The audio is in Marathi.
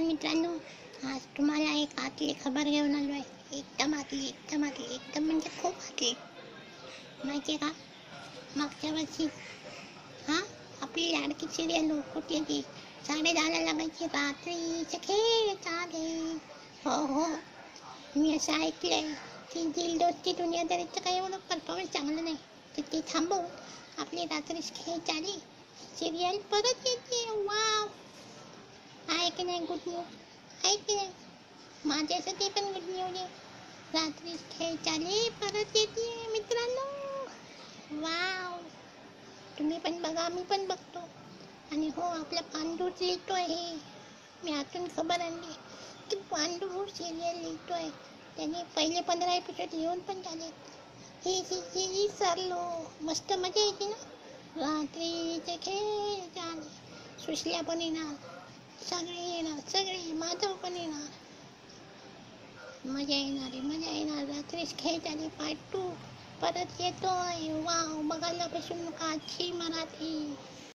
मित्रांनो, आज तुम्हाला एक आतली खबर घेऊन आलो आहे. एकदम आतली, एकदम आतली, एकदम म्हणजे खूप आतली. माहिती आहे का, मागच्या वर्षी हां आपली लाडकी सिरियल कुठली ती 10:30ला लागायची, रात्रीचे खेळ चाले. हो हो, मी असं ऐकलंय की दिल दोस्ती दुनियादारीचं काही एवढं परफॉर्मन्स चांगलं नाही, तर ते थांबवून आपली रात्रीचे खेळ चाले सिरियल परत येते. वाव, आहे की नाही गुड न्यूज? आहे की नाही? माझ्यासाठी पण गुड न्यूज आहे. रात्री खेळ चाले परत येते मित्रांनो. वाव, तुम्ही पण बघा, मी पण बघतो. आणि हो, आपला पांडूच लिहितोय हे. मी आतून खबर आणली की पांडू सिरियल लिहितोय. त्याने पहिले 15 एपिसोड लिहून पण झाले. ही सरलो, मस्त मजा येते ना. रात्रीचे खेळ चाले, सुशल्या पण येणार, सगळे येणार, सगळे, माधव पण येणार. मजा येणार आहे, मजा येणार. रात्रीच खेळ चाले पार्ट 2 परत येतोय. वाव, बघायला बसून नका. अच्छी मराठी.